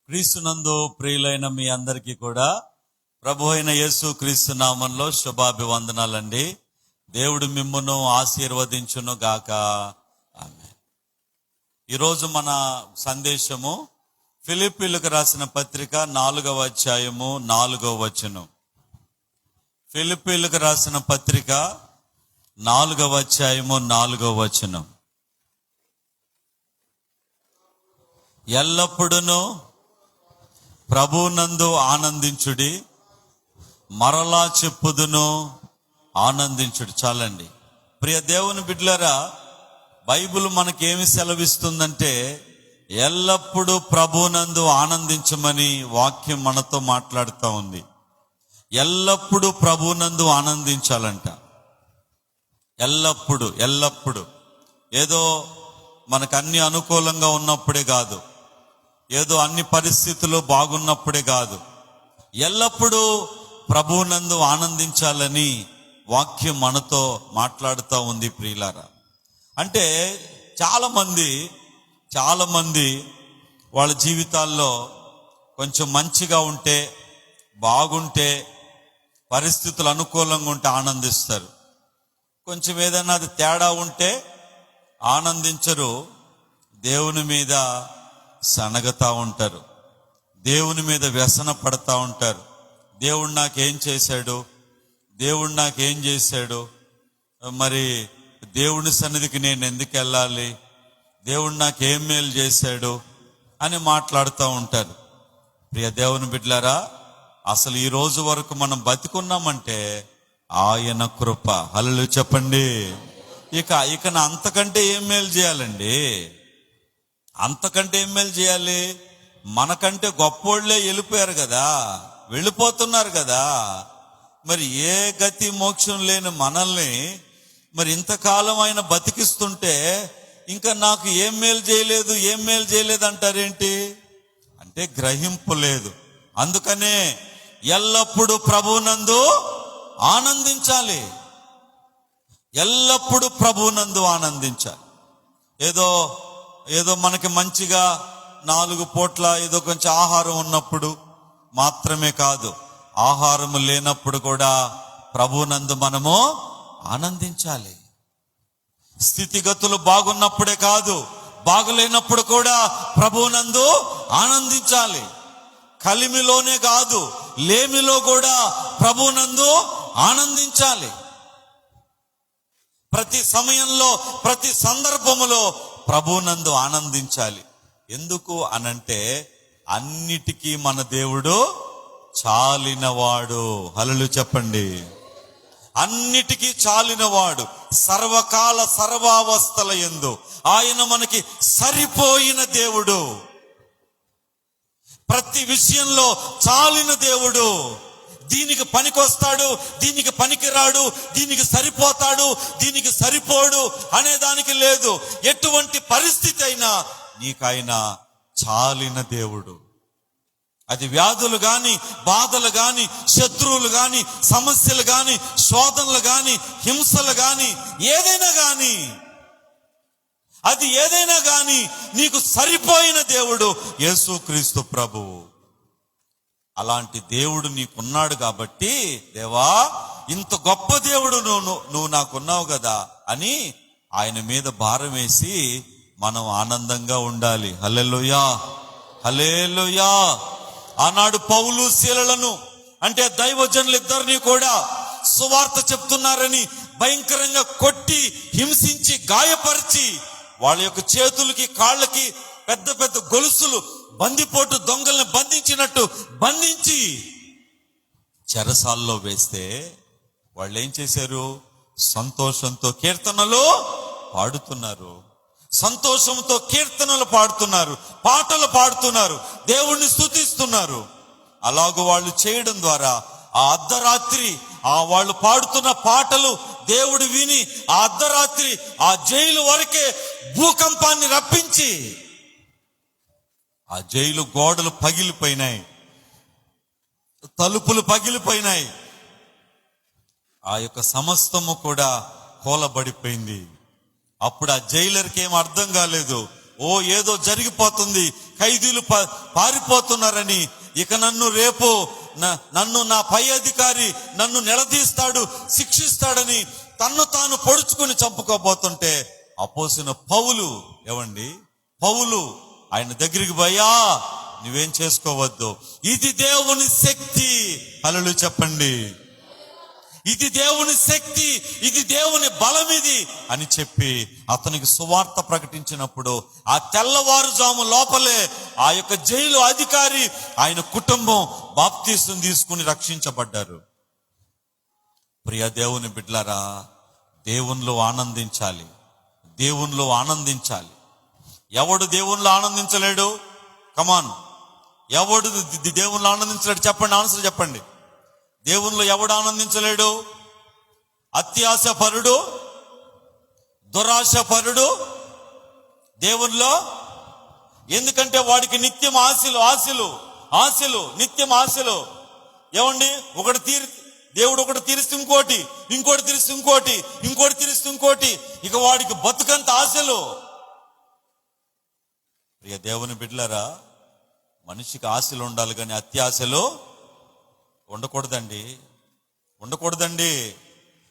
క్రీస్తునందు ప్రియులైన మీ అందరికీ కూడా ప్రభు అయిన యేసు క్రీస్తు నామంలో శుభాభివందనాలండి. దేవుడు మిమ్మును ఆశీర్వదించును గాక. ఆమేన్. ఈరోజు మన సందేశము ఫిలిప్పీలకు రాసిన పత్రిక 4వ అధ్యాయము 4వ వచనం. ఫిలిప్పీలకు రాసిన పత్రిక 4వ అధ్యాయము 4వ వచనం. ఎల్లప్పుడూ ప్రభువునందు ఆనందించుడి, మరలా చెప్పుదును ఆనందించుడి. చాలండి. ప్రియ దేవుని బిడ్డలారా, బైబిల్ మనకేమి సెలవిస్తుందంటే ఎల్లప్పుడూ ప్రభువునందు ఆనందించమని వాక్యం మనతో మాట్లాడుతూ ఉంది. ఎల్లప్పుడూ ప్రభువునందు ఆనందించాలంట. ఎల్లప్పుడు ఏదో మనకు అన్ని అనుకూలంగా ఉన్నప్పుడే కాదు, ఏదో అన్ని పరిస్థితులు బాగున్నప్పుడే కాదు, ఎల్లప్పుడూ ప్రభువునందు ఆనందించాలని వాక్యం మనతో మాట్లాడుతూ ఉంది ప్రియులారా. అంటే చాలా మంది వాళ్ళ జీవితాల్లో కొంచెం మంచిగా ఉంటే, బాగుంటే, పరిస్థితులు అనుకూలంగా ఉంటే ఆనందిస్తారు. కొంచెం ఏదైనా అది తేడా ఉంటే ఆనందించరు, దేవుని మీద సనగతా ఉంటారు, దేవుని మీద వ్యసన పడతా ఉంటారు. దేవుడు నాకేం చేశాడు, దేవుడు నాకేం చేశాడు, మరి దేవుని సన్నిధికి నేను ఎందుకు వెళ్ళాలి, దేవుడు నాకేం మేలు చేశాడు అని మాట్లాడుతూ ఉంటారు. ప్రియ దేవుని బిడ్డలారా, అసలు ఈ రోజు వరకు మనం బతికున్నామంటే ఆయన కృప. హల్లెలూయా చెప్పండి. ఇక అంతకంటే ఏం మేలు చేయాలండి? అంతకంటే ఏం మేలు చేయాలి? మనకంటే గొప్పోళ్లే వెళ్ళిపోయారు కదా, వెళ్ళిపోతున్నారు కదా. మరి ఏ గతి మోక్షం లేని మనల్ని మరి ఇంతకాలం ఆయన బతికిస్తుంటే ఇంకా నాకు ఏం మేలు చేయలేదు అంటారేంటి? అంటే గ్రహింపు లేదు. అందుకనే ఎల్లప్పుడూ ప్రభువునందు ఆనందించాలి. ఎల్లప్పుడూ ప్రభువునందు ఆనందించాలి. ఏదో మనకి మంచిగా 4 పూట్ల ఏదో కొంచెం ఆహారం ఉన్నప్పుడు మాత్రమే కాదు, ఆహారం లేనప్పుడు కూడా ప్రభువునందు మనము ఆనందించాలి. స్థితిగతులు బాగున్నప్పుడే కాదు, బాగులేనప్పుడు కూడా ప్రభువునందు ఆనందించాలి. కలిమిలోనే కాదు, లేమిలో కూడా ప్రభువునందు ఆనందించాలి. ప్రతి సమయంలో, ప్రతి సందర్భములో ప్రభువునందు ఆనందించాలి. ఎందుకు అనంటే అన్నిటికీ మన దేవుడు చాలినవాడు. హల్లెలూయా చెప్పండి. అన్నిటికీ చాలినవాడు. సర్వకాల సర్వావస్థల యందు ఆయన మనకి సరిపోయిన దేవుడు. ప్రతి విషయంలో చాలిన దేవుడు. దీనికి పనికొస్తాడు, దీనికి పనికిరాడు, దీనికి సరిపోతాడు, దీనికి సరిపోడు అనేదానికి లేదు. ఎటువంటి పరిస్థితి అయినా నీకైన చాలిన దేవుడు. అది వ్యాధులు గాని, బాధలు గాని, శత్రువులు గాని, సమస్యలు గాని, శోధనలు గాని, హింసలు గాని, ఏదైనా గాని, అది ఏదైనా గాని నీకు సరిపోయిన దేవుడు యేసుక్రీస్తు ప్రభువు. అలాంటి దేవుడు నీకున్నాడు కాబట్టి, దేవా ఇంత గొప్ప దేవుడు నువ్వు నాకున్నావు కదా అని ఆయన మీద భారం వేసి మనం ఆనందంగా ఉండాలి. హల్లెలూయా, హల్లెలూయా. ఆనాడు పౌలు శీలలను అంటే దైవజనులిద్దరినీ కూడా సువార్త చెప్తున్నారని భయంకరంగా కొట్టి, హింసించి, గాయపరిచి, వాళ్ళ యొక్క చేతులకి కాళ్ళకి పెద్ద పెద్ద గొలుసులు, బందిపోటు దొంగల్ని బంధించినట్టు బంధించి చెరసాల్లో వేస్తే వాళ్ళు ఏం చేశారు? సంతోషంతో కీర్తనలు పాడుతున్నారు, సంతోషంతో కీర్తనలు పాడుతున్నారు, పాటలు పాడుతున్నారు, దేవుణ్ణి స్తుతిస్తున్నారు. అలాగూ వాళ్ళు చేయడం ద్వారా ఆ అర్ధరాత్రి వాళ్ళు పాడుతున్న పాటలు దేవుడు విని ఆ అర్ధరాత్రి ఆ జైలు వరకే భూకంపాన్ని రప్పించి ఆ జైలు గోడలు పగిలిపోయినాయి, తలుపులు పగిలిపోయినాయి, ఆ యొక్క సమస్తము కూడా కూలబడిపోయింది. అప్పుడు ఆ జైలర్కి ఏం అర్థం కాలేదు, ఓ ఏదో జరిగిపోతుంది, ఖైదీలు పారిపోతున్నారని, ఇక నన్ను రేపు నన్ను నా పై అధికారి నన్ను నిలదీస్తాడు, శిక్షిస్తాడని తన్ను తాను పొడుచుకుని చంపుకోబోతుంటే అపోసిన పౌలు, పౌలు ఆయన దగ్గరికి పోయా, నువ్వేం చేసుకోవద్దు, ఇది దేవుని శక్తి. హల్లెలూయా చెప్పండి. ఇది దేవుని శక్తి, ఇది దేవుని బలం ఇది అని చెప్పి అతనికి సువార్త ప్రకటించినప్పుడు ఆ తెల్లవారుజాము లోపలే ఆ యొక్క జైలు అధికారి, ఆయన కుటుంబం బాప్తీసం తీసుకుని రక్షించబడ్డారు. ప్రియ దేవుని బిడ్డలారా, దేవునిలో ఆనందించాలి, దేవునిలో ఆనందించాలి. ఎవడు దేవునిలో ఆనందించలేడు? కమాన్, ఎవడు దేవునిలో ఆనందించలేడు? చెప్పండి, ఆన్సర్ చెప్పండి. దేవునిలో ఎవడు ఆనందించలేడు? అత్యాశపరుడు, దురాశపరుడు దేవునిలో. ఎందుకంటే వాడికి నిత్యం ఆశలు, నిత్యం ఆశలు. దేవుడు ఒకటి తీరిస్తే ఇంకోటి తీరిస్తే ఇంకోటి తీరిస్తే ఇంకోటి, ఇక వాడికి బతుకంత ఆశలు. ప్రియ దేవుని బిడ్డలారా, మనిషికి ఆశలు ఉండాలి కానీ అత్యాశలు ఉండకూడదండి.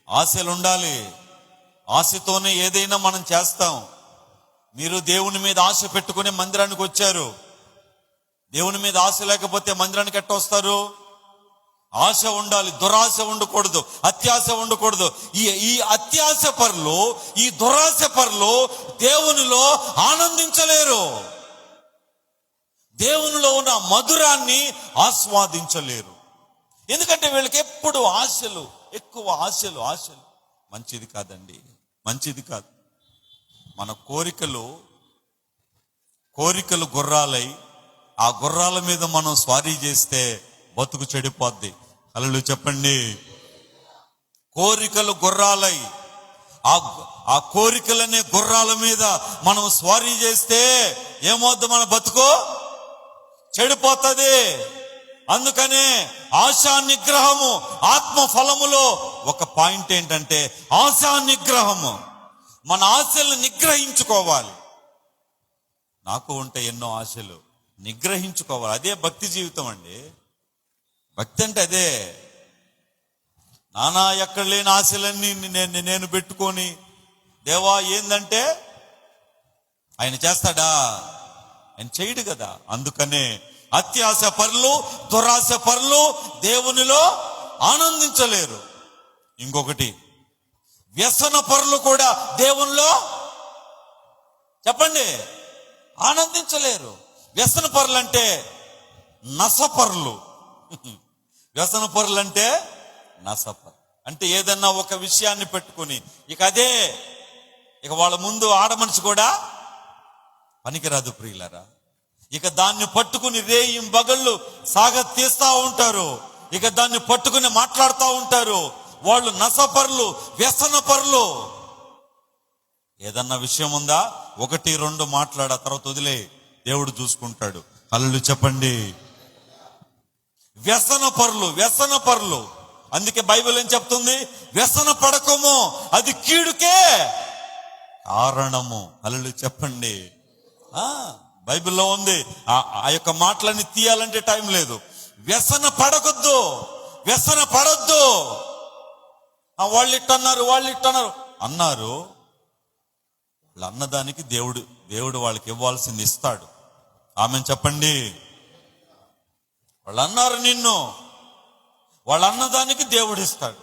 ఆశలు ఉండాలి. ఆశతోనే ఏదైనా మనం చేస్తాం. మీరు దేవుని మీద ఆశ పెట్టుకునే మందిరానికి వచ్చారు. దేవుని మీద ఆశ లేకపోతే మందిరానికి ఎట్ట వస్తారు? ఆశ ఉండాలి, దురాశ ఉండకూడదు, అత్యాశ ఉండకూడదు. ఈ అత్యాశ పరులు, ఈ దురాశ పరులు దేవునిలో ఆనందించలేరు, దేవునిలో ఉన్న మధురాన్ని ఆస్వాదించలేరు. ఎందుకంటే వీళ్ళకి ఎప్పుడు ఆశలు, ఎక్కువ ఆశలు. మంచిది కాదండి, మంచిది కాదు. మన కోరికలు గుర్రాలై ఆ గుర్రాల మీద మనం స్వారీ చేస్తే బతుకు చెడిపోద్ది. హల్లెలూయా చెప్పండి. కోరికలు గుర్రాలై ఆ కోరికలనే గుర్రాల మీద మనం స్వారీ చేస్తే ఏమవుద్ది? మన బతుకు చెడిపోతుంది. అందుకనే ఆశా నిగ్రహము ఆత్మ ఫలములో ఒక పాయింట్ ఏంటంటే ఆశా నిగ్రహము. మన ఆశలను నిగ్రహించుకోవాలి. నాకు ఉంటే ఎన్నో ఆశలు, నిగ్రహించుకోవాలి. అదే భక్తి జీవితం అండి. భక్తి అంటే అదే. నానా ఎక్కడ లేని ఆశలన్నీ నేను పెట్టుకొని, దేవా ఏందంటే ఆయన చేస్తాడా? ఆయన చేయడు కదా. అందుకనే అత్యాశ పరులు, దురాశ పరులు దేవునిలో ఆనందించలేరు. ఇంకొకటి, వ్యసన పరులు కూడా దేవునిలో చెప్పండి ఆనందించలేరు. వ్యసన పరులు అంటే నసపరులు. వ్యసన పరులు అంటే నసపరు అంటే ఏదన్నా ఒక విషయాన్ని పెట్టుకుని ఇక వాళ్ళ ముందు ఆడమనిషి కూడా పనికిరాదు ప్రియులారా. ఇక దాన్ని పట్టుకుని రేయిం బగళ్ళు తీస్తా ఉంటారు. ఇక దాన్ని పట్టుకుని మాట్లాడుతూ ఉంటారు. వాళ్ళు నసపరులు, వ్యసన పరులు. ఏదన్నా విషయం ఉందా, 1-2 మాట్లాడ, తర్వాత వదిలే, దేవుడు చూసుకుంటాడు. హల్లెలూయా చెప్పండి. వ్యసన పరులు. అందుకే బైబిల్ ఏం చెప్తుంది? వ్యసన పడకము, అది కీడుకే కారణము. హల్లెలూయా చెప్పండి. బైబిల్లో ఉంది. ఆ యొక్క మాటలన్నీ తీయాలంటే టైం లేదు. వ్యసన పడకొద్దు, వ్యసన పడొద్దు. వాళ్ళు ఇట్టన్నారు అన్నారు. వాళ్ళు అన్నదానికి దేవుడు వాళ్ళకి ఇవ్వాల్సింది ఇస్తాడు. ఆమెను చెప్పండి. వాళ్ళు అన్నారు నిన్ను, వాళ్ళు అన్నదానికి దేవుడు ఇస్తాడు.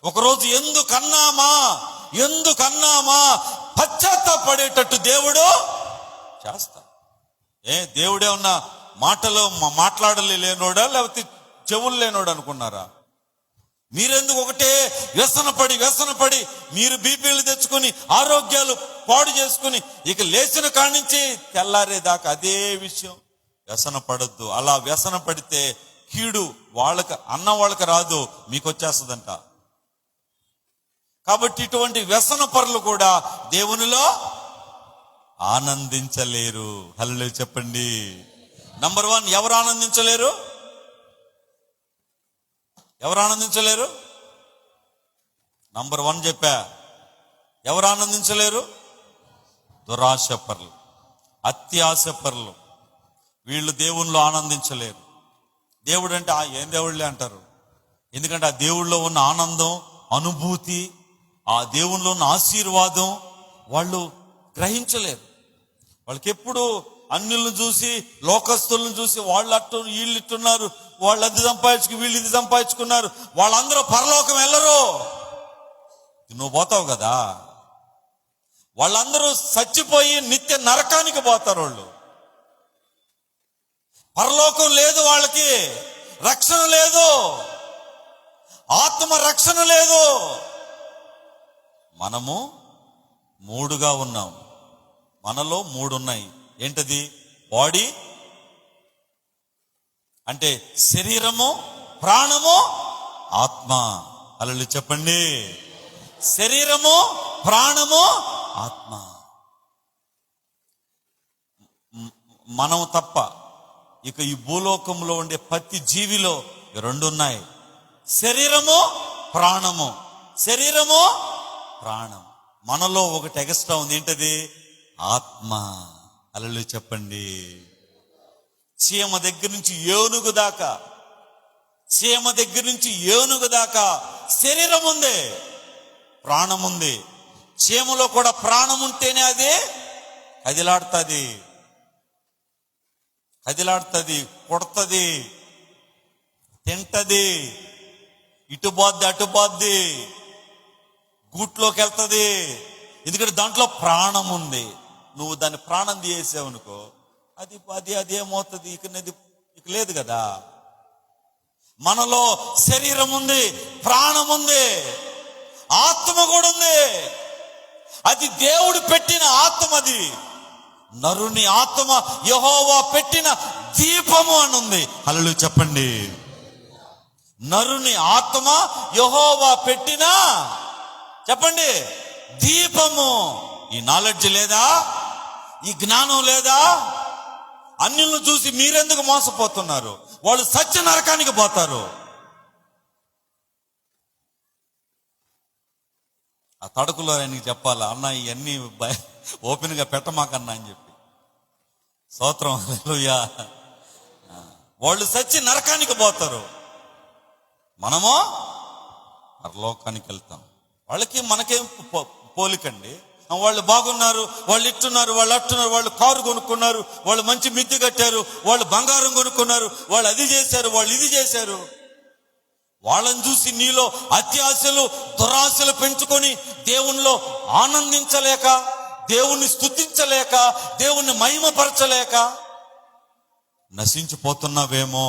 ఒకరోజు ఎందుకన్నామా పశ్చాత్తాపడేటట్టు దేవుడు చేస్తాడు. దేవుడే ఉన్న మాట్లాడలేనోడా లేకపోతే చెవులు లేనోడు అనుకున్నారా? మీరెందుకు ఒకటే వ్యసనపడి మీరు బీపీలు తెచ్చుకొని ఆరోగ్యాలు పాడు చేసుకుని ఇక లేచిన కాడి నుంచి తెల్లారేదాకా అదే విషయం. వ్యసన పడొద్దు. అలా వ్యసన పడితే కీడు వాళ్ళకి రాదు, మీకు వచ్చేస్తుందంట. కాబట్టి ఇటువంటి వ్యసన పరులు కూడా దేవునిలో ఆనందించలేరు. హల్లెలూయా చెప్పండి. నంబర్ 1, ఎవరు ఆనందించలేరు? నంబర్ 1 చెప్పా. ఎవరు ఆనందించలేరు? దురాశపరులు, అత్యాశపరులు, వీళ్ళు దేవుణ్ణిలో ఆనందించలేరు. దేవుడు అంటే ఏం దేవుళ్ళే అంటారు. ఎందుకంటే ఆ దేవుళ్ళో ఉన్న ఆనందం, అనుభూతి, ఆ దేవుళ్ళో ఉన్న ఆశీర్వాదం వాళ్ళు గ్రహించలేరు. వాళ్ళకి ఎప్పుడు అన్యులను చూసి, లోకస్తులను చూసి, వాళ్ళు అట్టు వీళ్ళు ఇట్టున్నారు, వాళ్ళు అది వీళ్ళు ఇది సంపాదించుకున్నారు, వాళ్ళందరూ పరలోకం వెళ్ళరు, నువ్వు పోతావు కదా. వాళ్ళందరూ చచ్చిపోయి నిత్య నరకానికి పోతారు. వాళ్ళు పరలోకం లేదు, వాళ్ళకి రక్షణ లేదు, ఆత్మ రక్షణ లేదు. మనము మూడుగా ఉన్నాం. మనలో మూడు ఉన్నాయి. ఏంటది? బాడీ అంటే శరీరము, ప్రాణము, ఆత్మ. అలా చెప్పండి. శరీరము, ప్రాణము, ఆత్మ. మనం తప్ప ఇక ఈ భూలోకంలో ఉండే ప్రతి జీవిలో రెండు ఉన్నాయి. శరీరము, ప్రాణము. శరీరము, ప్రాణం. మనలో ఒకటి ఎక్స్ట్రా ఉంది. ఏంటది? ఆత్మ. అలలు చెప్పండి. చీమ దగ్గర నుంచి ఏనుగు దాకా, చీమ దగ్గర నుంచి ఏనుగు దాకా శరీరం ఉంది, ప్రాణం ఉంది. చీమలో కూడా ప్రాణం ఉంటేనే అది కదిలాడుతుంది, కొడుతుంది, తింటది, ఇటు బాద్ది అటు బాద్ది, గూట్లోకి వెళ్తుంది. ఎందుకంటే దాంట్లో ప్రాణం ఉంది. నువ్వు దాన్ని ప్రాణం తీసేసావు అనుకో, అది ఏమవుతుంది? ఇక లేదు కదా. మనలో శరీరం ఉంది, ప్రాణం ఉంది, ఆత్మ కూడా ఉంది. అది దేవుడు పెట్టిన ఆత్మ. అది నరుని ఆత్మ యెహోవా పెట్టిన దీపము అని ఉంది. హల్లెలూయా చెప్పండి. నరుని ఆత్మ యెహోవా పెట్టిన, చెప్పండి, దీపము. ఈ నాలెడ్జ్ లేదా? ఈ జ్ఞానం లేదా? అన్యులను చూసి మీరెందుకు మోసపోతున్నారు? వాళ్ళు సత్య నరకానికి పోతారు. ఆ తడుకులో ఆయనకి చెప్పాలా, అన్న ఇవన్నీ ఓపెన్ గా పెట్టమాకన్నా అని చెప్పి. స్తోత్రం, హల్లెలూయా. వాళ్ళు సచ్చి నరకానికి పోతారు, మనమో పరలోకానికి వెళ్తాం. వాళ్ళకి మనకేం పోలికండి? వాళ్ళు బాగున్నారు, వాళ్ళు ఇట్టున్నారు, వాళ్ళు అట్టున్నారు, వాళ్ళు కారు కొనుక్కున్నారు, వాళ్ళు మంచి మిద్దె కట్టారు, వాళ్ళు బంగారం కొనుక్కున్నారు, వాళ్ళు అది చేశారు, వాళ్ళు ఇది చేశారు. వాళ్ళని చూసి నీలో అత్యాశలు, దురాశలు పెంచుకొని దేవునిలో ఆనందించలేక, దేవుణ్ణి స్తుతించలేక, దేవుణ్ణి మహిమపరచలేక నశించిపోతున్నావేమో.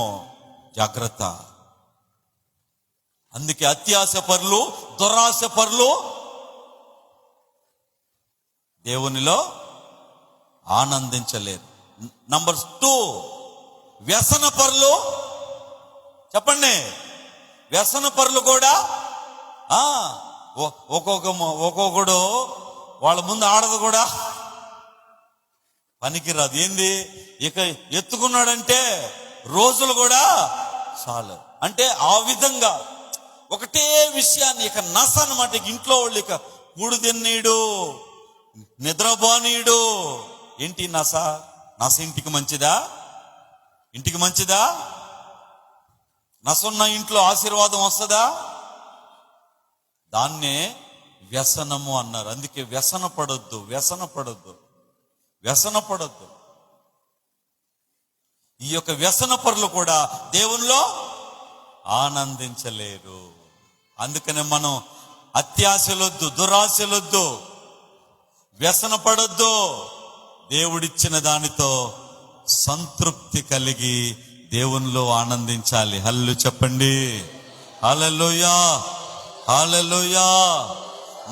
జాగ్రత్త. అందుకే అత్యాశ పరులు, దురాశ పరులు దేవునిలో ఆనందించలేరు. నంబర్ 2, వ్యసన పరులు. చెప్పండి. వ్యసన పరులు కూడా ఒక్కొక్కడు వాళ్ళ ముందు ఆడదు కూడా పనికిరాదు. ఏంది? ఇక ఎత్తుకున్నాడంటే రోజులు కూడా చాలు. అంటే ఆ విధంగా ఒకటే విషయాన్ని ఇక నస అన్నమాట. ఇంట్లో వాళ్ళు ఇక కూడు తిన్నీడు, నిద్రపోనీడు. ఏంటి నస? నస ఇంటికి మంచిదా? ఇంటికి మంచిదా? నసున్న ఇంట్లో ఆశీర్వాదం వస్తుందా? దాన్నే వ్యసనము అన్నారు. అందుకే వ్యసన పడొద్దు. ఈ యొక్క వ్యసన పరులు కూడా దేవునిలో ఆనందించలేరు. అందుకనే మనం అత్యాశలొద్దు, దురాశలొద్దు, వ్యసన పడొద్దు. దేవుడిచ్చిన దానితో సంతృప్తి కలిగి దేవునిలో ఆనందించాలి. హల్లెలూయా చెప్పండి. హల్లెలూయా, హల్లెలూయా.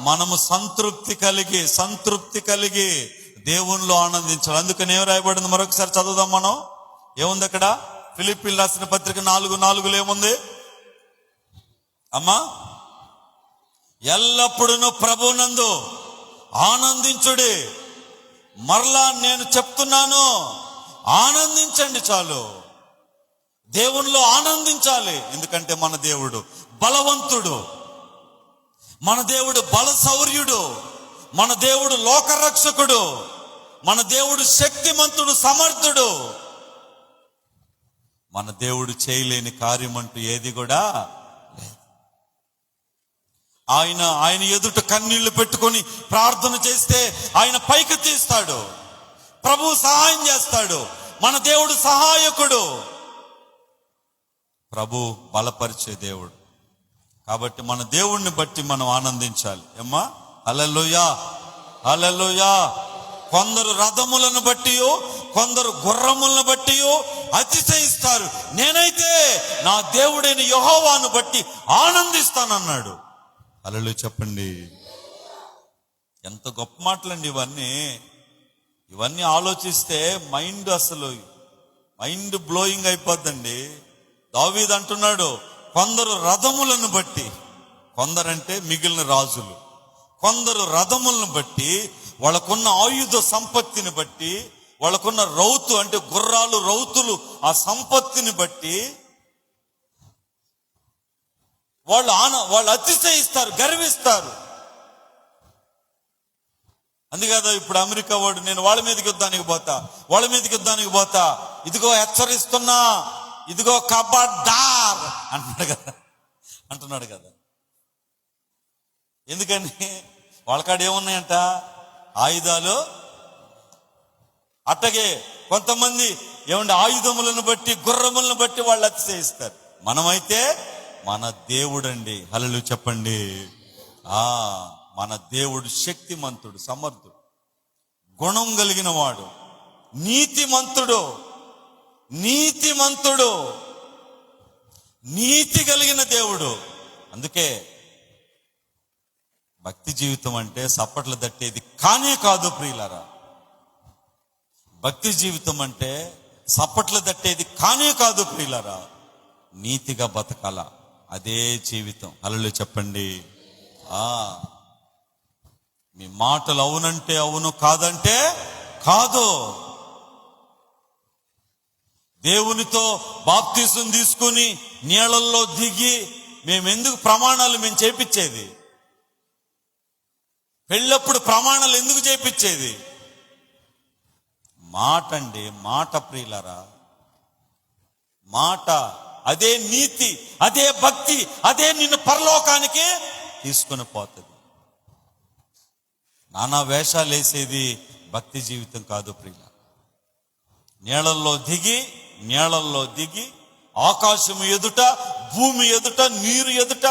మనము సంతృప్తి కలిగి దేవునిలో ఆనందించాలి. అందుకని ఏం రాయబడింది? మరొకసారి చదువుదాం మనం. ఏముంది అక్కడ? ఫిలిప్పీయులకు రాసిన పత్రిక 4:4 ఏముంది అమ్మా? ఎల్లప్పుడూ ప్రభునందు ఆనందించుడి. మరలా నేను చెప్తున్నాను, ఆనందించండి. చాలు. దేవునిలో ఆనందించాలి. ఎందుకంటే మన దేవుడు బలవంతుడు, మన దేవుడు బల శౌర్యుడు, మన దేవుడు లోకరక్షకుడు, మన దేవుడు శక్తిమంతుడు, సమర్థుడు. మన దేవుడు చేయలేని కార్యం అంటూ ఏది కూడా లేదు. ఆయన ఎదుట కన్నీళ్లు పెట్టుకొని ప్రార్థన చేస్తే ఆయన పైకి తీస్తాడు. ప్రభు సహాయం చేస్తాడు. మన దేవుడు సహాయకుడు, ప్రభు బలపరిచే దేవుడు. కాబట్టి మన దేవుణ్ణి బట్టి మనం ఆనందించాలి. ఏమ్మా, హల్లెలూయా, హల్లెలూయా. కొందరు రథములను బట్టి, కొందరు గుర్రములను బట్టి అతిశయిస్తారు. నేనైతే నా దేవుడైన యెహోవాను బట్టి ఆనందిస్తానన్నాడు. హల్లెలూయా చెప్పండి. ఎంత గొప్ప మాటలండి ఇవన్నీ ఆలోచిస్తే మైండ్ బ్లోయింగ్ అయిపోద్దండి. దావీదు అంటున్నాడు, కొందరు రథములను బట్టి, కొందరంటే మిగిలిన రాజులు, కొందరు రథములను బట్టి, వాళ్ళకున్న ఆయుధ సంపత్తిని బట్టి, వాళ్ళకున్న రౌతు అంటే గుర్రాలు, రౌతులు, ఆ సంపత్తిని బట్టి వాళ్ళు అతిశయిస్తారు, గర్విస్తారు. అందుకదా ఇప్పుడు అమెరికా వాడు, నేను వాళ్ళ మీదకి యుద్ధానికి పోతా, ఇదిగో హెచ్చరిస్తున్నా, ఇదిగో కబడ్డార్ అంటున్నాడు కదా. ఎందుకని? వాళ్ళకాడ ఏమున్నాయంట? ఆయుధాలు. అట్టగే కొంతమంది ఆయుధములను బట్టి, గుర్రములను బట్టి వాళ్ళు అతిశయిస్తారు. మనమైతే మన దేవుడండి. హల్లెలూయా చెప్పండి. మన దేవుడు శక్తిమంతుడు, సమర్థుడు, గుణం కలిగిన వాడు, నీతిమంతుడు, నీతి కలిగిన దేవుడు. అందుకే భక్తి జీవితం అంటే సప్పట్లు తట్టేది కానే కాదు ప్రియులారా. భక్తి జీవితం అంటే సప్పట్లు తట్టేది కానే కాదు ప్రియులారా. నీతిగా బతకాల, అదే జీవితం. హల్లెలూయా చెప్పండి. మీ మాటలు అవునంటే అవును, కాదంటే కాదు. దేవునితో బాప్తీసం తీసుకుని నీళ్ళల్లో దిగి మేమెందుకు ప్రమాణాలు చేపించేది? పెళ్ళప్పుడు ప్రమాణాలు ఎందుకు చేపించేది? మాట అండి, మాట ప్రియులారా, మాట. అదే నీతి, అదే భక్తి, అదే నిన్ను పరలోకానికి తీసుకొని పోతుంది. నానా వేషాలు వేసేది భక్తి జీవితం కాదు ప్రియులారా. నీళ్ళల్లో దిగి ఆకాశము ఎదుట, భూమి ఎదుట, నీరు ఎదుట,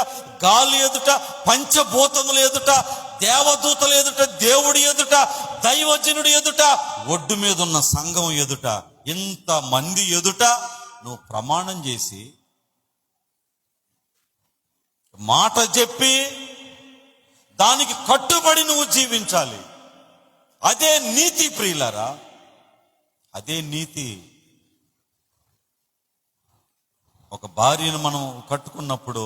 గాలి ఎదుట, పంచభూతముల ఎదుట, దేవదూతల ఎదుట, దేవుడి ఎదుట, దైవజనుడి ఎదుట, ఒడ్డు మీద ఉన్న సంఘం ఎదుట, ఇంత మంది ఎదుట నువ్వు ప్రమాణం చేసి మాట చెప్పి దానికి కట్టుబడి నువ్వు జీవించాలి. అదే నీతి ప్రియులారా, అదే నీతి. ఒక భార్యను మనం కట్టుకున్నప్పుడు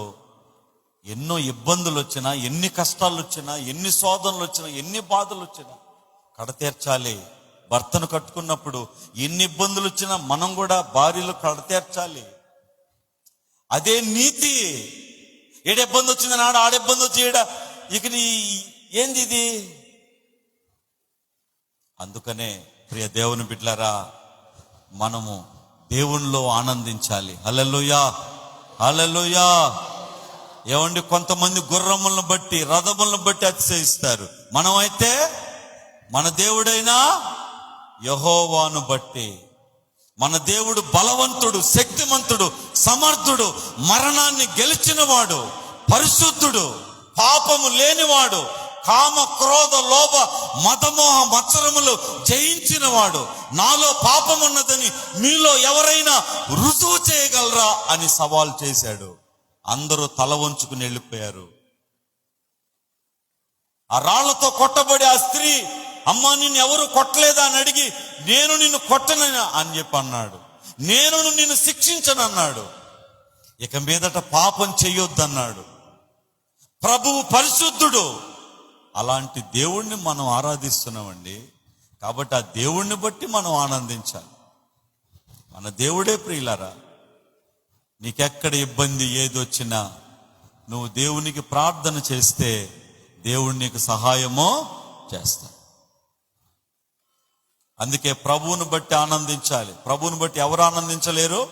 ఎన్నో ఇబ్బందులు వచ్చినా, ఎన్ని కష్టాలు వచ్చినా, ఎన్ని శోధనలు వచ్చినా, ఎన్ని బాధలు వచ్చినా కడతీర్చాలి. భర్తను కట్టుకున్నప్పుడు ఎన్ని ఇబ్బందులు వచ్చినా మనం కూడా భార్యలు కడతీర్చాలి. అదే నీతి. ఏడ ఇబ్బంది వచ్చిందని ఆడ ఇబ్బంది వచ్చి ఇక ఏంది ఇది? అందుకనే ప్రియ దేవుని బిడ్డలారా, మనము దేవునిలో ఆనందించాలి. హల్లెలూయా, హల్లెలూయా. ఏమండి, కొంతమంది గుర్రములను బట్టి, రథములను బట్టి అతిశయిస్తారు. మనమైతే మన దేవుడైనా యెహోవాను బట్టి. మన దేవుడు బలవంతుడు, శక్తిమంతుడు, సమర్థుడు, మరణాన్ని గెలిచినవాడు, పరిశుద్ధుడు, పాపము లేనివాడు, కామ క్రోధ లోభ మదమోహ మత్సరములు జయించినవాడు. నాలో పాపమున్నదని మీలో ఎవరైనా రుజువు చేయగలరా అని సవాల్ చేశాడు. అందరూ తల వంచుకుని వెళ్ళిపోయారు. ఆ రాళ్లతో కొట్టబడి ఆ స్త్రీ, అమ్మా నిన్ను ఎవరు కొట్టలేదా అని అడిగి, నేను నిన్ను కొట్టనని అని చెప్పి అన్నాడు. నేను నిన్ను శిక్షించనన్నాడు. ఇక మీదట పాపం చెయ్యొద్దన్నాడు. ప్రభువు పరిశుద్ధుడు. అలాంటి దేవుణ్ణి మనం ఆరాధిస్తున్నామండి. కాబట్టి ఆ దేవుణ్ణి బట్టి మనం ఆనందించాలి. మన దేవుడే ప్రియులారా. నీకెక్కడ ఇబ్బంది ఏదొచ్చినా నువ్వు దేవునికి ప్రార్థన చేస్తే దేవుడు నీకు సహాయమో చేస్తాడు. అందుకే ప్రభువును బట్టి ఆనందించాలి. ప్రభువును బట్టి ఎవరు ఆనందించలేరు?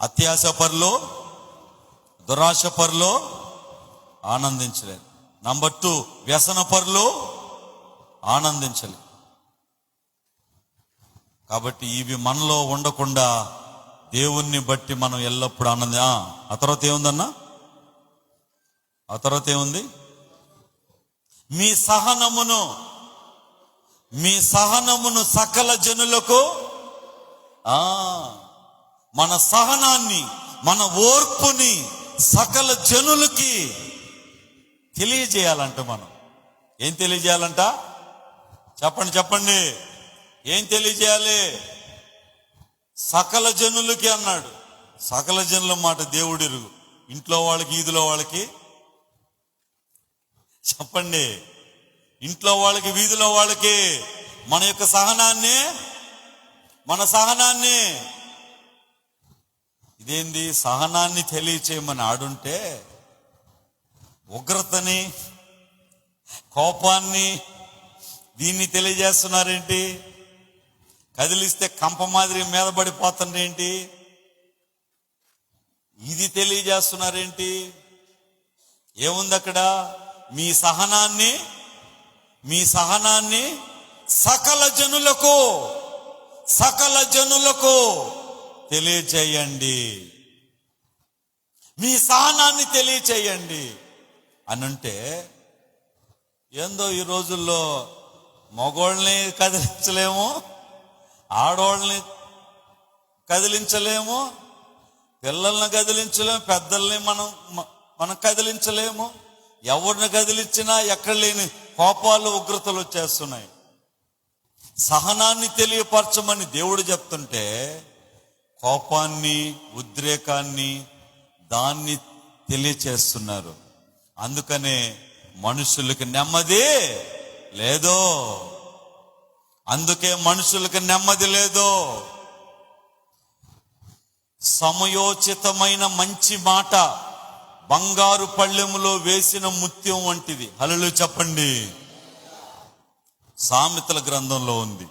అత్యాశపరులు, దురాశపరులు ఆనందించలేరు. నంబర్ 2, వ్యసనపరులు ఆనందించలేరు. కాబట్టి ఇవి మనలో ఉండకుండా దేవుణ్ణి బట్టి మనం ఎల్లప్పుడూ ఆ తర్వాత ఏముందన్నా? ఆ తర్వాత ఏముంది? మీ సహనమును సకల జనులకు, మన సహనాన్ని, మన ఓర్పుని సకల జనులకి తెలియజేయాలంట. మనం ఏం తెలియజేయాలంట? చెప్పండి. ఏం తెలియజేయాలి? సకల జనులకి అన్నాడు. సకల జనుల మాట దేవుడిరుగు. ఇంట్లో వాళ్ళకి, ఈదులో వాళ్ళకి చెప్పండి. ఇంట్లో వాళ్ళకి, వీధిలో వాళ్ళకి మన యొక్క సహనాన్ని, మన సహనాన్ని, ఇదేంది సహనాన్ని తెలియచేయమని ఆడుంటే ఉగ్రతని, కోపాన్ని, దీన్ని తెలియజేస్తున్నారేంటి? కదిలిస్తే కంప మాదిరి మీద పడిపోతుందేంటి? ఇది తెలియజేస్తున్నారేంటి? ఏముంది అక్కడ? మీ సహనాన్ని సకల జనులకు తెలియచేయండి. మీ సహనాన్ని తెలియచేయండి అనంటే ఏందో ఈ రోజుల్లో మగోళ్ళని కదిలించలేము, ఆడోళ్ళని కదిలించలేము, పిల్లల్ని కదిలించలేము, పెద్దల్ని మనం కదిలించలేము. ఎవరిని కదిలించినా ఎక్కడ లేని కోపాలు, ఉగ్రతలు వచ్చేస్తున్నాయి. సహనాన్ని తెలియపరచమని దేవుడు చెప్తుంటే కోపాన్ని, ఉద్రేకాన్ని, దాన్ని తెలియచేస్తున్నారు. అందుకనే మనుషులకి నెమ్మది లేదు. సమయోచితమైన మంచి మాట బంగారు పళ్ళెములో వేసిన ముత్యం వంటిది. హల్లెలూయా చెప్పండి. సామెతల గ్రంథంలో ఉంది.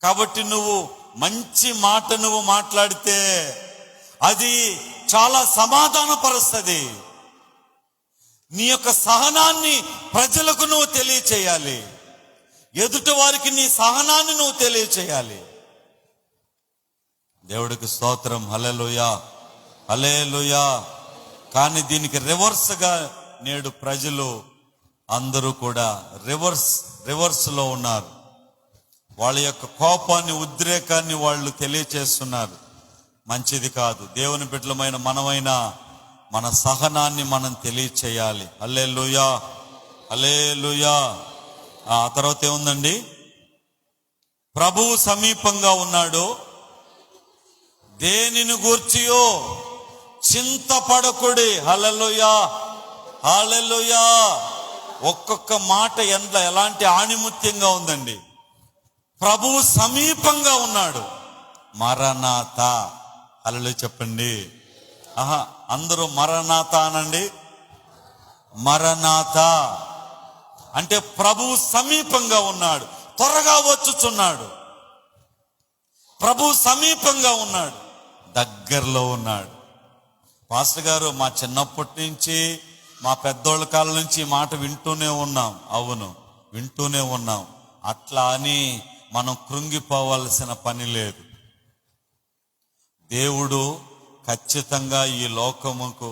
కాబట్టి నువ్వు మంచి మాట మాట్లాడితే అది చాలా సమాధానపరుస్తుంది. నీ యొక్క సహనాన్ని ప్రజలకు నువ్వు తెలియచేయాలి. ఎదుటి వారికి నీ సహనాన్ని నువ్వు తెలియచేయాలి. దేవుడికి స్తోత్రం. హల్లెలూయా, హల్లెలూయా. కానీ దీనికి రివర్స్ గా నేడు ప్రజలు అందరూ కూడా రివర్స్ లో ఉన్నారు. వాళ్ళ యొక్క కోపాన్ని, ఉద్రేకాన్ని వాళ్ళు తెలియచేస్తున్నారు. మంచిది కాదు. దేవుని బిడ్డలమైన మనమైన మన సహనాన్ని మనం తెలియచేయాలి. హల్లెలూయా, హల్లెలూయా. ఆ తర్వాత ఏముందండి? ప్రభువు సమీపంగా ఉన్నాడు, దేనిని గూర్చియో చింతపడకుడి. హల్లెలూయా, హల్లెలూయా. ఒక్కొక్క మాట ఎలాంటి ఆణిముత్యంగా ఉందండి. ప్రభువు సమీపంగా ఉన్నాడు. మరణాత. హల్లెలూయా చెప్పండి. అందరూ మరణాత అనండి. మరణాత అంటే ప్రభువు సమీపంగా ఉన్నాడు, త్వరగా వచ్చుచున్నాడు. ప్రభువు సమీపంగా ఉన్నాడు, దగ్గరలో ఉన్నాడు. పాస్టర్ గారు, మా చిన్నప్పటి నుంచి, మా పెద్దోళ్ళ కాలం నుంచి ఈ మాట వింటూనే ఉన్నాం. అవును, వింటూనే ఉన్నాం. అట్లా అని మనం కృంగిపోవాల్సిన పని లేదు. దేవుడు ఖచ్చితంగా ఈ లోకముకు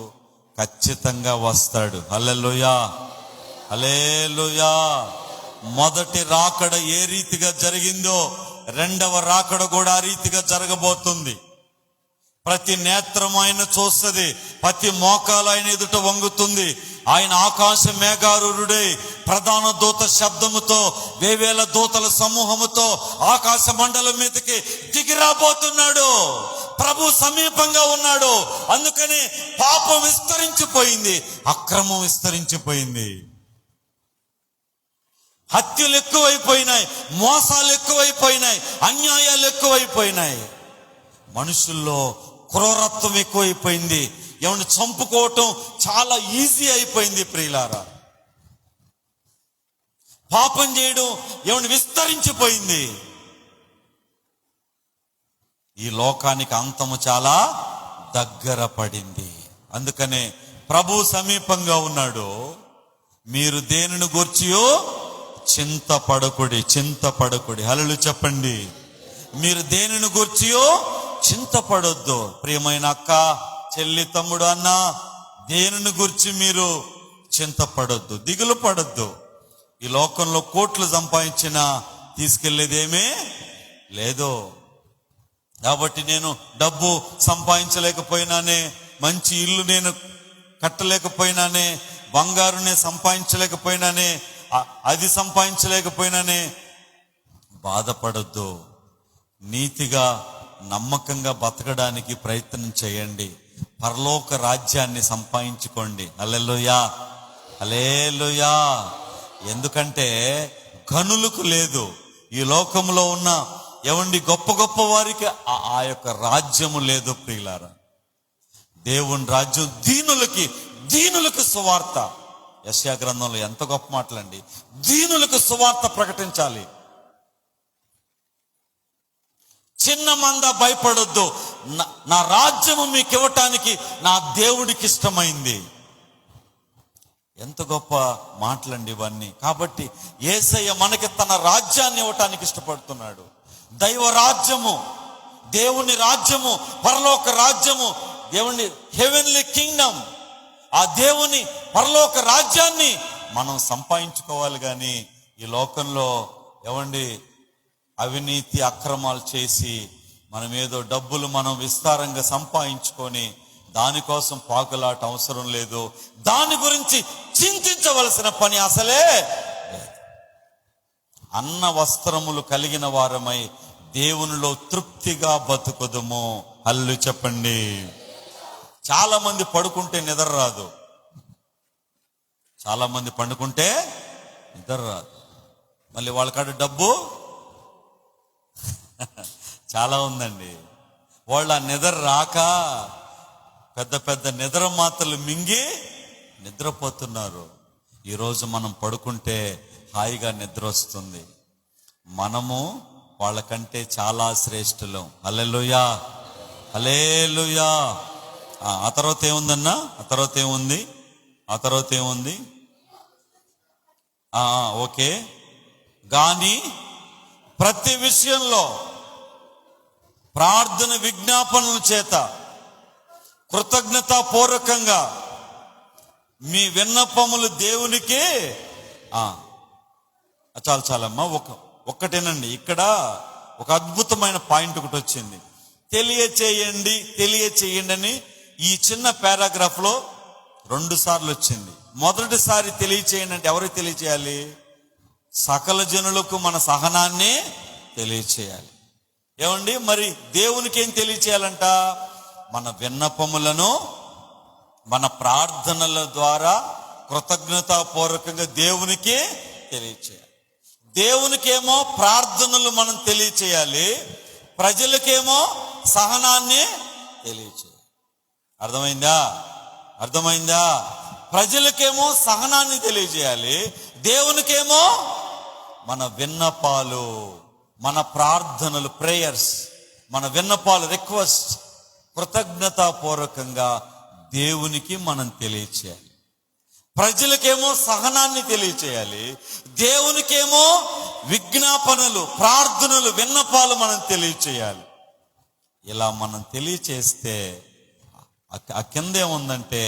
ఖచ్చితంగా వస్తాడు. హల్లెలూయా, హల్లెలూయా. మొదటి రాకడ ఏ రీతిగా జరిగిందో రెండవ రాకడ కూడా ఆ రీతిగా జరగబోతుంది. ప్రతి నేత్రం ఆయన చూస్తుంది, ప్రతి మోకాలు ఆయన ఎదుట వంగుతుంది. ఆయన ఆకాశ మేఘారూఢుడై ప్రధాన దూత శబ్దముతో, వేవేల దూతల సమూహముతో ఆకాశ మండలం మీదకి దిగిరాబోతున్నాడు. ప్రభు సమీపంగా ఉన్నాడు. అందుకని పాపం విస్తరించిపోయింది, అక్రమం విస్తరించిపోయింది, హత్యలు ఎక్కువైపోయినాయి, మోసాలు ఎక్కువైపోయినాయి, అన్యాయాలు ఎక్కువైపోయినాయి. మనుషుల్లో క్రూరత్వం ఎక్కువైపోయింది. ఎవరిని చంపుకోవటం చాలా ఈజీ అయిపోయింది. ప్రియులారా, పాపం చేయడం ఏమండి విస్తరించిపోయింది. ఈ లోకానికి అంతము చాలా దగ్గర పడింది. అందుకనే ప్రభు సమీపంగా ఉన్నాడు. మీరు దేనిని గూర్చియో చింతపడకుడి. హల్లెలూయా చెప్పండి. మీరు దేనిని గూర్చియో చింతపడొద్దు. ప్రియమైన అక్క, చెల్లి, తమ్ముడు, అన్న, దేనిని గురించి మీరు చింతపడొద్దు, దిగులు పడొద్దు. ఈ లోకంలో కోట్లు సంపాదించినా తీసుకెళ్లేదేమీ లేదు. కాబట్టి నేను డబ్బు సంపాదించలేకపోయినానే, మంచి ఇల్లు నేను కట్టలేకపోయినానే, బంగారు నేను సంపాదించలేకపోయినానే, అది సంపాదించలేకపోయినానే బాధపడొద్దు. నీతిగా నమ్మకంగా బతకడానికి ప్రయత్నం చేయండి. పరలోక రాజ్యాన్ని సంపాదించుకోండి. హల్లెలూయా, హల్లెలూయా. ఎందుకంటే ఘనులకు లేదు, ఈ లోకంలో ఉన్న ఏమండి గొప్ప గొప్ప వారికి ఆ యొక్క రాజ్యము లేదు ప్రియులారా. దేవుని రాజ్యం దీనులకు సువార్త. యెషయా గ్రంథంలో ఎంత గొప్ప మాటలండి. దీనులకు సువార్త ప్రకటించాలి. చిన్న మంద భయపడొద్దు, నా రాజ్యము మీకు ఇవ్వటానికి నా దేవుడికి ఇష్టమైంది. ఎంత గొప్ప మాటలండి ఇవన్నీ. కాబట్టి యేసయ్య మనకి తన రాజ్యాన్ని ఇవ్వటానికి ఇష్టపడుతున్నాడు. దైవ రాజ్యము, దేవుని రాజ్యము, పరలోక రాజ్యము, దేవుని హెవెన్లీ కింగ్డమ్, ఆ దేవుని పరలోక రాజ్యాన్ని మనం సంపాదించుకోవాలి. కానీ ఈ లోకంలో ఏమండి అవినీతి అక్రమాలు చేసి మనం ఏదో డబ్బులు మనం విస్తారంగా సంపాదించుకొని దానికోసం పాకులాట అవసరం లేదు. దాని గురించి చింతించవలసిన పని అసలే లేదు. అన్న వస్త్రములు కలిగిన వారమై దేవునిలో తృప్తిగా బతుకుదుము. హల్లు చెప్పండి. చాలా మంది పడుకుంటే నిద్ర రాదు. చాలా మంది పండుకుంటే నిద్ర రాదు. మళ్ళీ వాళ్ళకాడ డబ్బు చాలా ఉందండి. వాళ్ళ నిద్ర రాక పెద్ద పెద్ద నిద్ర మాత్రలు మింగి నిద్రపోతున్నారు. ఈరోజు మనం పడుకుంటే హాయిగా నిద్ర వస్తుంది. మనము వాళ్ళకంటే చాలా శ్రేష్ఠులం. హల్లెలూయా, హల్లెలూయా. ఆ తర్వాత ఏముందన్నా? ఆ తర్వాత ఏముంది? ఓకే. గాని ప్రతి విషయంలో ప్రార్థన విజ్ఞాపనల చేత కృతజ్ఞతాపూర్వకంగా మీ విన్నపములు దేవునికి చాలమ్మా. ఒక్కటేనండి. ఇక్కడ ఒక అద్భుతమైన పాయింట్ ఒకటి వచ్చింది. తెలియచేయండి అని ఈ చిన్న పారాగ్రాఫ్ లో 2 సార్లు వచ్చింది. మొదటిసారి తెలియచేయండి అంటే ఎవరికి తెలియచేయాలి? సకల జనులకు మన సహనాన్ని తెలియచేయాలి. ఏమండి మరి దేవునికి ఏం తెలియచేయాలంట? మన విన్నపములను మన ప్రార్థనల ద్వారా కృతజ్ఞతాపూర్వకంగా దేవునికి తెలియచేయాలి. దేవునికేమో ప్రార్థనలు మనం తెలియచేయాలి, ప్రజలకేమో సహనాన్ని తెలియచేయాలి. అర్థమైందా? ప్రజలకేమో సహనాన్ని తెలియజేయాలి, దేవునికేమో మన విన్నపాలు, మన ప్రార్థనలు, ప్రేయర్స్, మన విన్నపాలు, రిక్వెస్ట్ కృతజ్ఞతాపూర్వకంగా దేవునికి మనం తెలియచేయాలి. ప్రజలకేమో సహనాన్ని తెలియచేయాలి, దేవునికేమో విజ్ఞాపనలు, ప్రార్థనలు, విన్నపాలు మనం తెలియచేయాలి. ఇలా మనం తెలియచేస్తే ఆ కింద ఏముందంటే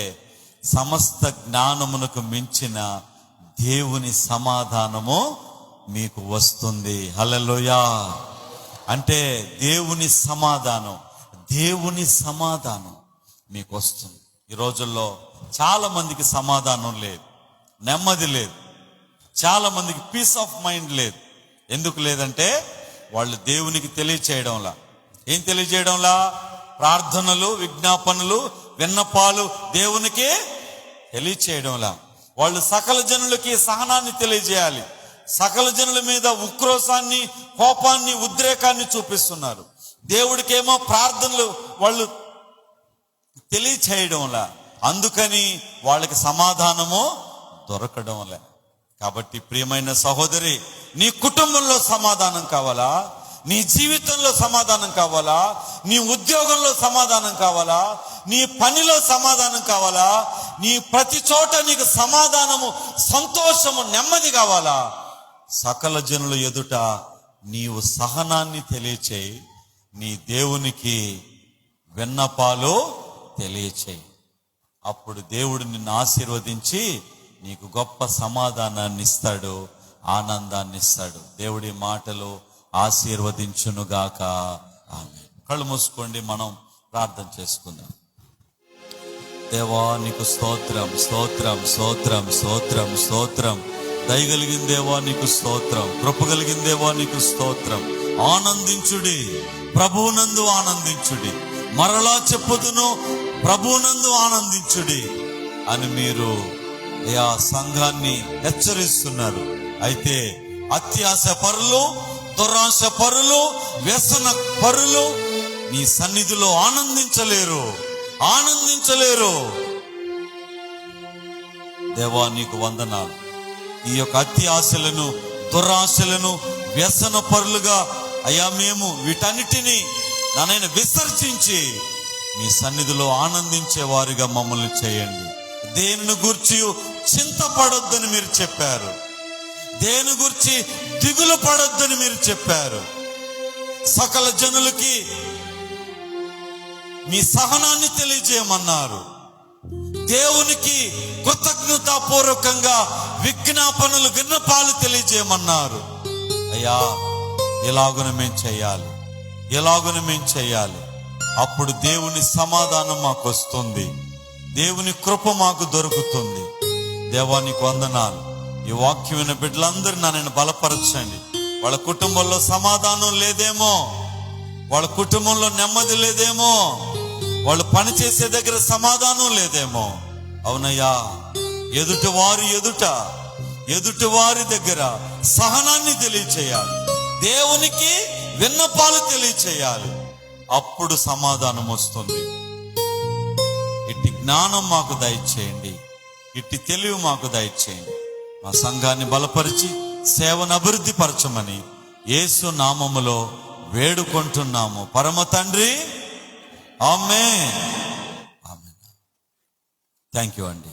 సమస్త జ్ఞానమునకు మించిన దేవుని సమాధానము మీకు వస్తుంది. హల్లెలూయా. అంటే దేవుని సమాధానం మీకు వస్తుంది. ఈ రోజుల్లో చాలా మందికి సమాధానం లేదు, నెమ్మది లేదు, చాలా మందికి పీస్ ఆఫ్ మైండ్ లేదు. ఎందుకు లేదంటే వాళ్ళు దేవునికి తెలియచేయడంలా. ఏం తెలియచేయడంలా? ప్రార్థనలు, విజ్ఞాపనలు, విన్నపాలు దేవునికి తెలియచేయడంలా. వాళ్ళు సకల జనులకి సహనాన్ని తెలియజేయాలి, సకల జనుల మీద ఉక్రోషాన్ని, కోపాన్ని, ఉద్రేకాన్ని చూపిస్తున్నారు. దేవుడికేమో ప్రార్థనలు వాళ్ళు తెలియచేయడంలా. అందుకని వాళ్ళకి సమాధానము దొరకడంలే. కాబట్టి ప్రియమైన సహోదరి, నీ కుటుంబంలో సమాధానం కావాలా? నీ జీవితంలో సమాధానం కావాలా? నీ ఉద్యోగంలో సమాధానం కావాలా? నీ పనిలో సమాధానం కావాలా? నీ ప్రతి చోట నీకు సమాధానము, సంతోషము, నెమ్మది కావాలా? సకల జనుల ఎదుట నీవు సహనాన్ని తెలియచేయి, నీ దేవునికి విన్నపాలు తెలియచేయి. అప్పుడు దేవుడు నిన్ను ఆశీర్వదించి నీకు గొప్ప సమాధానాన్ని ఇస్తాడు, ఆనందాన్ని ఇస్తాడు. దేవుడి మాటలు ఆశీర్వదించునుగాక. ఆమేన్. కళ్ళు మూసుకోండి, మనం ప్రార్థన చేసుకుందాం. దేవా నీకు స్తోత్రం, స్తోత్రం, స్తోత్రం, స్తోత్రం, స్తోత్రం. దయగలిగిన దేవా నీకు స్తోత్రం, కృప కలిగిన దేవా నీకు స్తోత్రం. ఆనందించుడి, ప్రభువునందు ఆనందించుడి. మరలా చెప్పుదును, ప్రభువునందు ఆనందించుడి అని మీరు ఆ సంఘాన్ని హెచ్చరిస్తున్నారు. అయితే అత్యాశ పరులు, దురాశ పరులు, వ్యసన పరులు నీ సన్నిధిలో ఆనందించలేరు. దేవా నీకు వందనాలు. ఈ యొక్క అత్యాశలను, దురాశలను, వ్యసన పరులుగా అయ్యా మేము వీటన్నిటినీ నాయన విసర్జించి మీ సన్నిధిలో ఆనందించే వారిగా మమ్మల్ని చేయండి. దేనిని గురించి చింతపడొద్దని మీరు చెప్పారు, దేని గురించి దిగులు పడొద్దని మీరు చెప్పారు. సకల జనులకి మీ సహనాన్ని తెలియజేయమన్నారు. దేవునికి కృతజ్ఞతాపూర్వకంగా విజ్ఞాపనలు, విన్నపాలు తెలియజేయమన్నారు. అయ్యా ఎలాగున మేము చేయాలి. అప్పుడు దేవుని సమాధానం మాకు వస్తుంది, దేవుని కృప మాకు దొరుకుతుంది. దేవానికి వందనాలు. ఈ వాక్యమైన బిడ్డలందరూ నన్ను బలపరచండి. వాళ్ళ కుటుంబంలో సమాధానం లేదేమో, వాళ్ళ కుటుంబంలో నెమ్మది లేదేమో, వాళ్ళు పనిచేసే దగ్గర సమాధానం లేదేమో. అవునయ్యా, ఎదుటి వారి దగ్గర సహనాన్ని తెలియచేయాలి, దేవునికి విన్నపాలు తెలియచేయాలి. అప్పుడు సమాధానం వస్తుంది. ఇట్టి జ్ఞానం మాకు దయచేయండి, ఇట్టి తెలివి మాకు దయచేయండి. మా సంఘాన్ని బలపరిచి సేవను అభివృద్ధి పరచమని యేసు నామములో వేడుకుంటున్నాము పరమ తండ్రి. ఆమేన్. థ్యాంక్ యూ అండి.